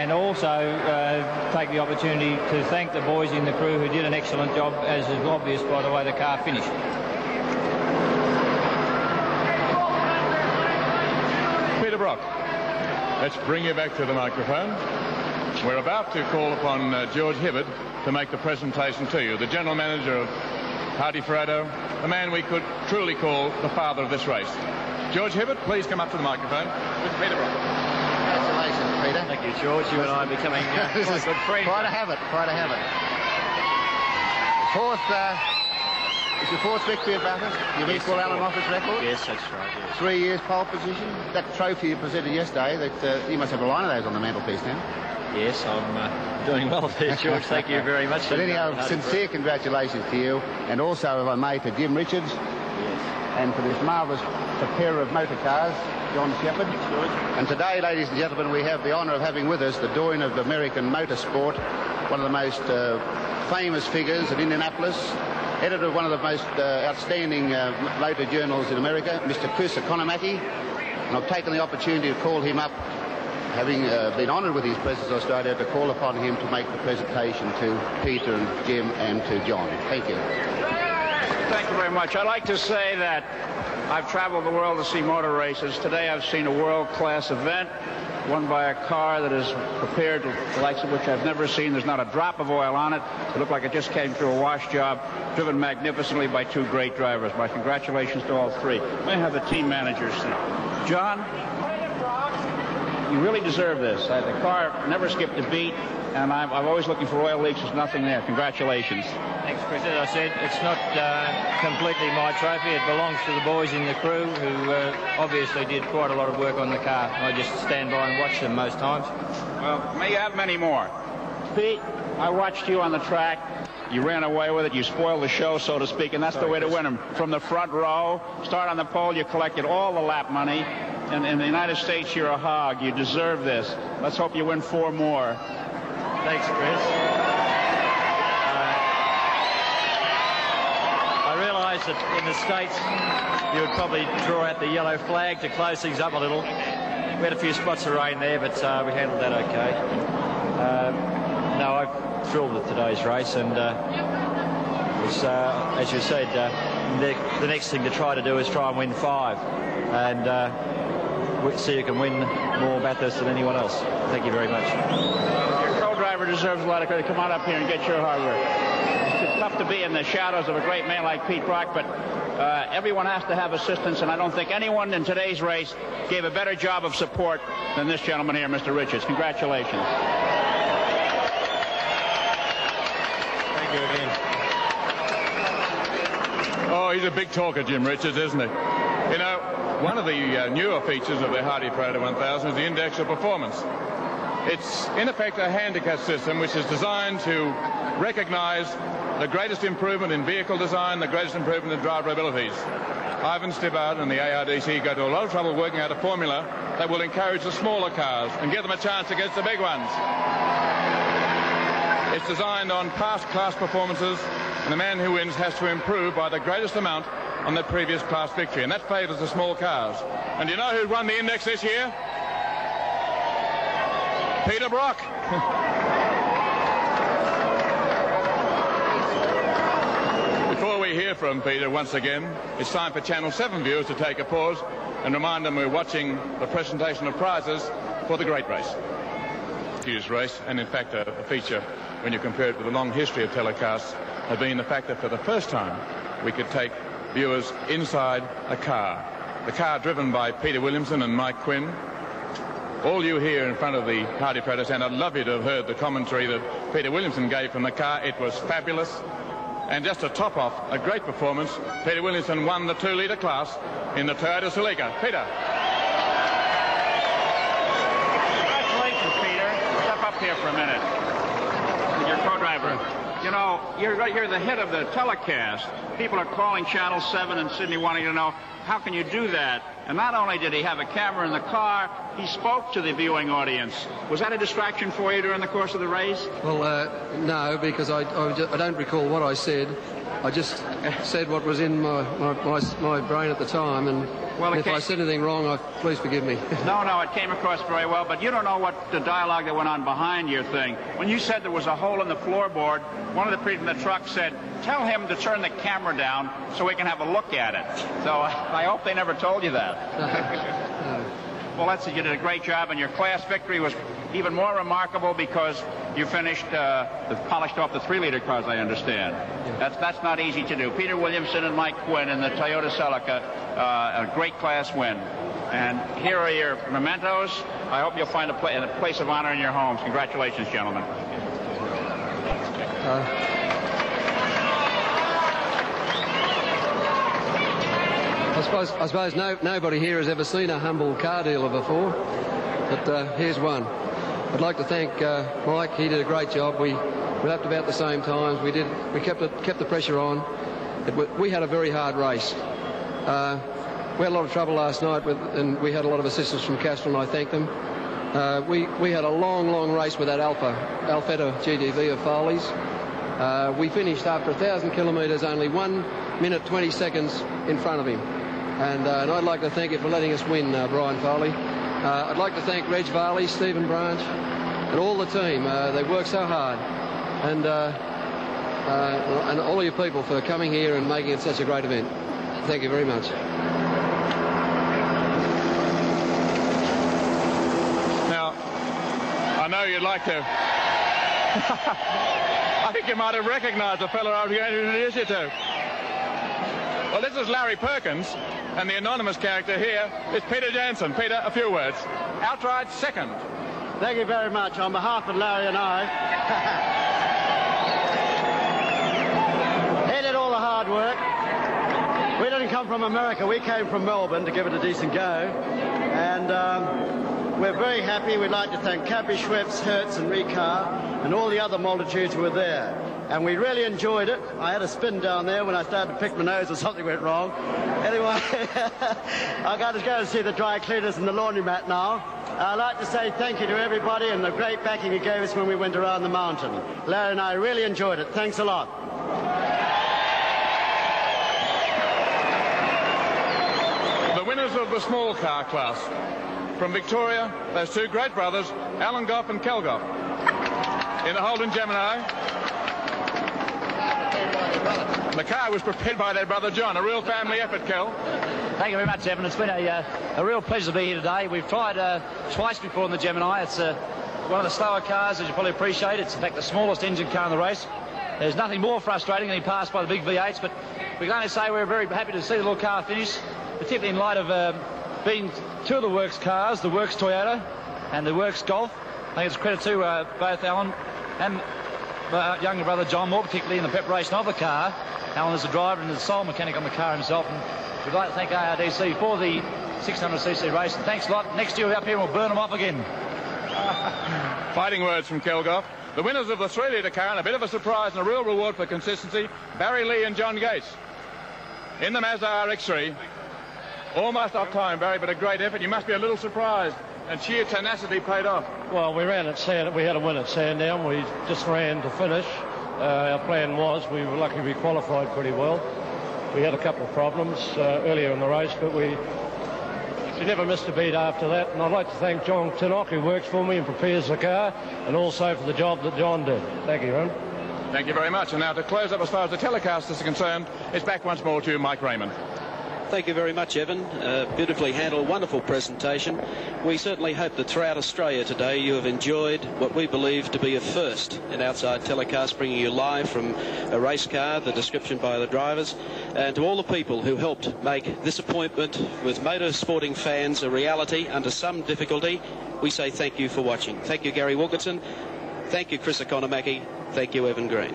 and also take the opportunity to thank the boys in the crew who did an excellent job, as is obvious by the way the car finished. Peter Brock, let's bring you back to the microphone. We're about to call upon George Hibbard to make the presentation to you, the general manager of Hardy-Ferrado, the man we could truly call the father of this race. George Hibbard, please come up to the microphone with Peter Brock. Congratulations, Peter. Thank you, George. You and I are becoming quite good friends. Quite a habit, quite a habit. It's your fourth victory at Bathurst. You've equalled Alan Moffat's record. Yes, that's right. Yes. 3 years pole position. That trophy you presented yesterday, that you must have a line of those on the mantelpiece now. Yes, I'm doing well there, George. Thank you very much. But anyhow, sincere congratulations to you, and also, if I may, to Jim Richards, and for this marvellous preparer of motor cars, John Shepherd. And today, ladies and gentlemen, we have the honour of having with us the doyen of American motorsport, one of the most famous figures of Indianapolis, editor of one of the most outstanding motor journals in America, Mr. Chris Economaki. And I've taken the opportunity to call him up, having been honoured with his presence in Australia, to call upon him to make the presentation to Peter and Jim and to John. Thank you. Thank you very much. I'd like to say that I've traveled the world to see motor races. Today I've seen a world-class event won by a car that is prepared, the likes of which I've never seen. There's not a drop of oil on it. It looked like it just came through a wash job, driven magnificently by two great drivers. My congratulations to all three. May I have the team managers? John, you really deserve this. The car never skipped a beat, and I'm always looking for oil leaks. There's nothing there. Congratulations. Thanks, Chris. As I said, it's not completely my trophy. It belongs to the boys in the crew who obviously did quite a lot of work on the car. I just stand by and watch them most times. Well, may you have many more. Pete, I watched you on the track. You ran away with it. You spoiled the show, so to speak, and that's the way to win them. From the front row, start on the pole, you collected all the lap money. And in the United States, you're a hog. You deserve this. Let's hope you win 4 more. Thanks, Chris. I realise that in the States you would probably draw out the yellow flag to close things up a little. We had a few spots of rain there, but we handled that okay. No, I'm thrilled with today's race, and as you said, the next thing to try to do is try and win 5. And see who can win more Bathurst than anyone else. Thank you very much. Your co-driver deserves a lot of credit. Come on up here and get your hard work. It's tough to be in the shadows of a great man like Pete Brock, but everyone has to have assistance, and I don't think anyone in today's race gave a better job of support than this gentleman here, Mr. Richards. Congratulations. Thank you again. Oh, he's a big talker, Jim Richards, isn't he? You know, one of the newer features of the Hardy-Ferrado 1000 is the index of performance. It's, in effect, a handicap system which is designed to recognize the greatest improvement in vehicle design, the greatest improvement in driver abilities. Ivan Stibbard and the ARDC go to a lot of trouble working out a formula that will encourage the smaller cars and give them a chance against the big ones. It's designed on past class performances, and the man who wins has to improve by the greatest amount on the previous class victory, and that favours the small cars. And do you know who won the index this year? Peter Brock. Before we hear from Peter once again, it's time for Channel 7 viewers to take a pause and remind them we're watching the presentation of prizes for the great race. Huge race, and in fact a feature when you compare it with a long history of telecasts, has been the fact that for the first time we could take viewers inside a car. The car driven by Peter Williamson and Mike Quinn. All you here in front of the Hardy-Ferrado stand, I'd love you to have heard the commentary that Peter Williamson gave from the car. It was fabulous. And just to top off a great performance, Peter Williamson won the 2-litre class in the Toyota Celica. Peter. Congratulations, Peter. Step up here for a minute. Your co-driver. You know, you're the hit of the telecast. People are calling Channel 7 in Sydney wanting to know, how can you do that? And not only did he have a camera in the car, he spoke to the viewing audience. Was that a distraction for you during the course of the race? Well, no, because I don't recall what I said. I just said what was in my brain at the time, and if I said anything wrong, please forgive me. No, it came across very well, but you don't know what the dialogue that went on behind your thing. When you said there was a hole in the floorboard, one of the people in the truck said, tell him to turn the camera down so we can have a look at it. So I hope they never told you that. Well, you did a great job, and your class victory was even more remarkable because you finished, polished off the 3-liter cars, I understand. Yeah. That's not easy to do. Peter Williamson and Mike Quinn in the Toyota Celica, a great class win. And here are your mementos. I hope you'll find a place of honor in your homes. Congratulations, gentlemen. I suppose nobody here has ever seen a humble car dealer before, but here's one. I'd like to thank Mike. He did a great job. We lapped about the same times. We kept the pressure on. We had a very hard race. We had a lot of trouble last night, and we had a lot of assistance from Castrol, and I thank them. We had a long race with that Alfetta GTV of Foley's. We finished after 1,000 kilometres, only 1 minute 20 seconds in front of him. And I'd like to thank you for letting us win, Brian Foley. I'd like to thank Reg Varley, Stephen Branch, and all the team. They worked so hard. And all of you people for coming here and making it such a great event. Thank you very much. Now, I know you'd like to... I think you might have recognised the fellow I was going to introduce you to. Well, this is Larry Perkins, and the anonymous character here is Peter Jansen. Peter, a few words. Outright second. Thank you very much. On behalf of Larry and I, he did all the hard work. We didn't come from America. We came from Melbourne to give it a decent go. And we're very happy. We'd like to thank Cadbury, Schweppes, Hertz and Ricard and all the other multitudes who were there. And we really enjoyed it. I had a spin down there when I started to pick my nose or something went wrong. Anyway, I've got to go and see the dry cleaners and the laundromat now. I'd like to say thank you to everybody and the great backing you gave us when we went around the mountain. Larry and I really enjoyed it. Thanks a lot. The winners of the small car class. From Victoria, those two great brothers, Alan Goff and Kel Goff. In the Holden Gemini. The car was prepared by their brother John. A real family effort, Kel. Thank you very much, Evan. It's been a real pleasure to be here today. We've tried twice before in the Gemini. It's one of the slower cars, as you probably appreciate. It's, in fact, the smallest engine car in the race. There's nothing more frustrating than he passed by the big V8s, but we can only say we're very happy to see the little car finish, particularly in light of being two of the Works cars, the Works Toyota and the Works Golf. I think it's a credit to both Alan and younger brother John, more particularly in the preparation of the car. Alan is the driver and the sole mechanic on the car himself, and we'd like to thank ARDC for the 600cc race. And thanks a lot. Next year we'll be up here and we'll burn them off again. Fighting words from Kel Goff. The winners of the 3-litre car, and a bit of a surprise and a real reward for consistency, Barry Lee and John Gates. In the Mazda RX-3, almost off time, Barry, but a great effort. You must be a little surprised, and sheer tenacity paid off. Well, we ran at Sandown. We had a win at Sandown. We just ran to finish. Our plan was, we were lucky we qualified pretty well. We had a couple of problems earlier in the race, but we never missed a beat after that. And I'd like to thank John Tinnock, who works for me and prepares the car, and also for the job that John did. Thank you, Ron. Thank you very much. And now to close up as far as the telecast is concerned, it's back once more to Mike Raymond. Thank you very much, Evan. Beautifully handled, wonderful presentation. We certainly hope that throughout Australia today you have enjoyed what we believe to be a first in outside telecast, bringing you live from a race car, the description by the drivers, and to all the people who helped make this appointment with motorsporting fans a reality under some difficulty. We say thank you for watching. Thank you, Gary Wilkinson. Thank you, Chris Economaki. Thank you, Evan Green.